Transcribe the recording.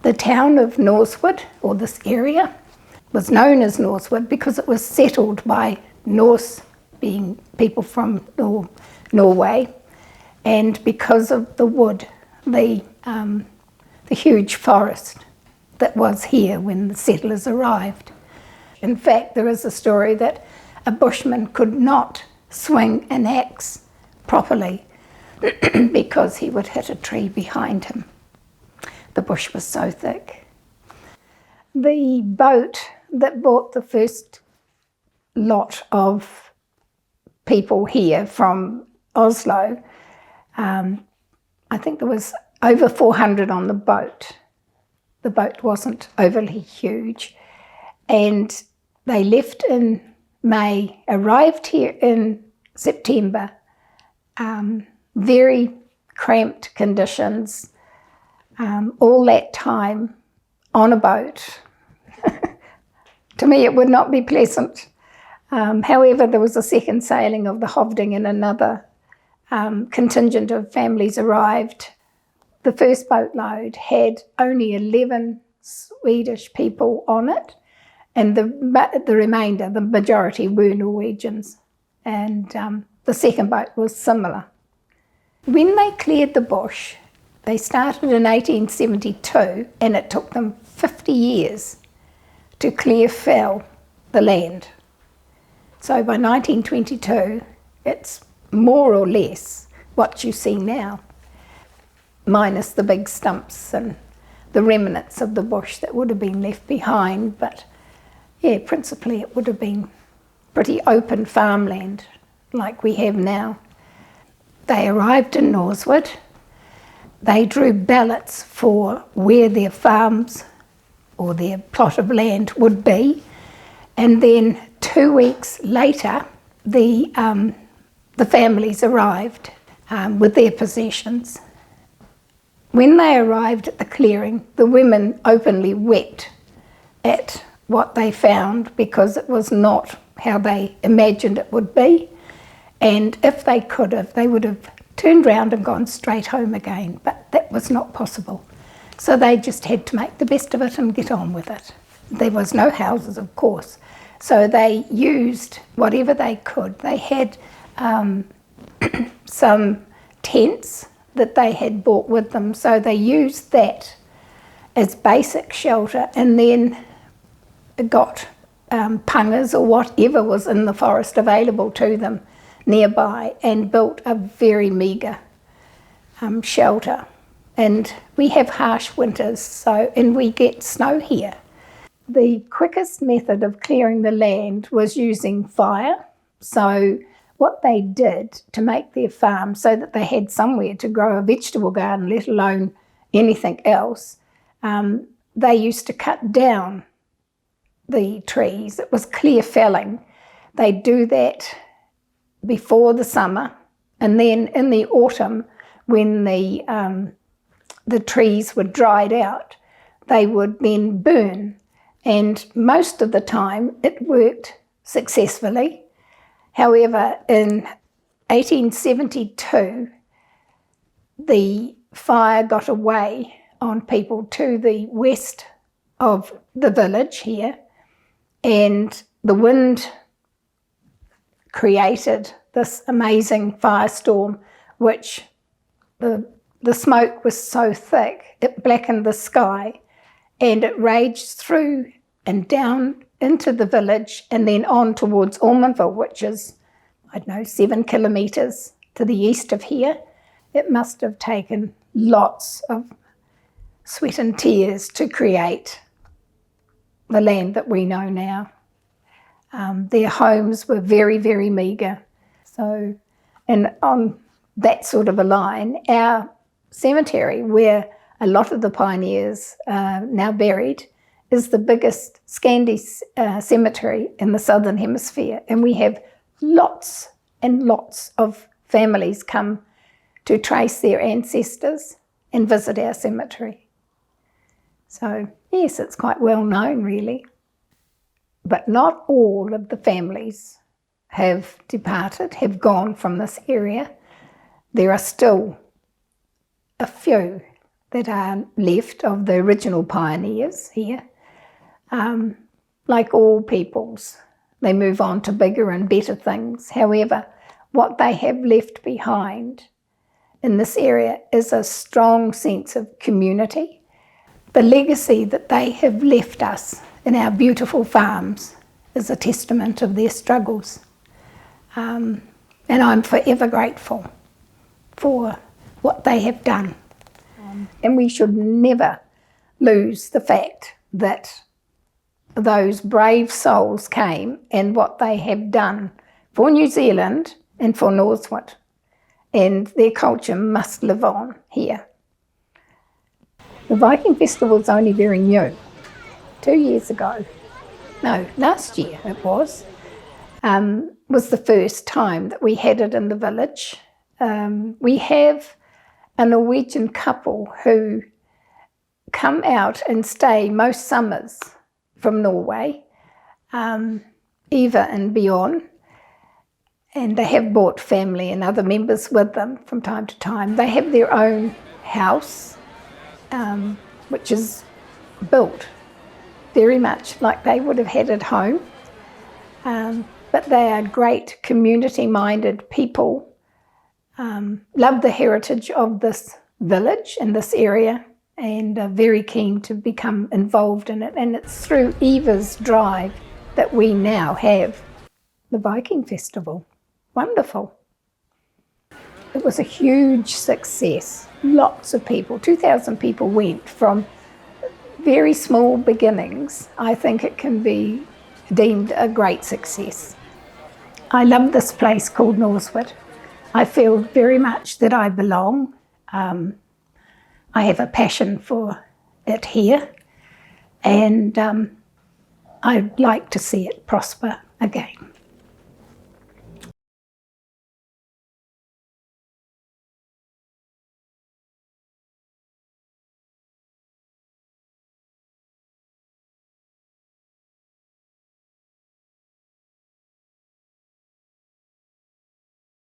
The town of Norsewood, or this area, was known as Norsewood because it was settled by Norse, being people from Norway, and because of the wood, the huge forest that was here when the settlers arrived. In fact, there is a story that a bushman could not swing an axe properly because he would hit a tree behind him. The bush was so thick. The boat that brought the first lot of people here from Oslo, I think there was over 400 on the boat. The boat wasn't overly huge. And they left in May, arrived here in September. Very cramped conditions. All that time on a boat. To me, it would not be pleasant. However, there was a second sailing of the Hovding and another contingent of families arrived. The first boatload had only 11 Swedish people on it, and the remainder, the majority, were Norwegians. And the second boat was similar. When they cleared the bush, they started in 1872, and it took them 50 years to clear fell, the land. So by 1922, it's more or less what you see now, minus the big stumps and the remnants of the bush that would have been left behind. But yeah, principally it would have been pretty open farmland like we have now. They arrived in Norsewood. They drew ballots for where their farms or their plot of land would be, and then 2 weeks later the families arrived with their possessions. When they arrived at the clearing, the women openly wept at what they found because it was not how they imagined it would be, and if they could have, they would have turned round and gone straight home again, but that was not possible. So they just had to make the best of it and get on with it. There was no houses, of course, so they used whatever they could. They had some tents that they had brought with them, so they used that as basic shelter, and then got pungas or whatever was in the forest available to them nearby, and built a very meagre shelter. And we have harsh winters, and we get snow here. The quickest method of clearing the land was using fire. So what they did to make their farm so that they had somewhere to grow a vegetable garden, let alone anything else, they used to cut down the trees. It was clear felling. They'd do that before the summer, and then in the autumn, when the trees were dried out, they would then burn. And most of the time it worked successfully. However, in 1872, the fire got away on people to the west of the village here, and the wind created this amazing firestorm, which the smoke was so thick it blackened the sky, and it raged through and down into the village and then on towards Ormonville, which is, 7 kilometres to the east of here. It must have taken lots of sweat and tears to create the land that we know now. Their homes were very, very meagre. So, and on that sort of a line, our cemetery, where a lot of the pioneers are now buried, is the biggest Scandi cemetery in the Southern Hemisphere, and we have lots and lots of families come to trace their ancestors and visit our cemetery. So yes, it's quite well known really. But not all of the families have departed, have gone from this area. There are still a few that are left of the original pioneers here. Like all peoples, they move on to bigger and better things. However, what they have left behind in this area is a strong sense of community. The legacy that they have left us in our beautiful farms is a testament of their struggles. And I'm forever grateful for what they have done. And we should never lose the fact that those brave souls came and what they have done for New Zealand and for Norsewood. And their culture must live on here. The Viking Festival is only very new. 2 years ago, no, last year it was the first time that we had it in the village. We have a Norwegian couple who come out and stay most summers from Norway, Eva and Bjorn, and they have brought family and other members with them from time to time. They have their own house, which is built very much like they would have had at home, but they are great community-minded people, love the heritage of this village and this area, and are very keen to become involved in it. And it's through Eva's drive that we now have the Viking Festival. Wonderful. It was a huge success. Lots of people, 2,000 people went from very small beginnings. I think it can be deemed a great success. I love this place called Norsewood. I feel very much that I belong. I have a passion for it here, and I'd like to see it prosper again.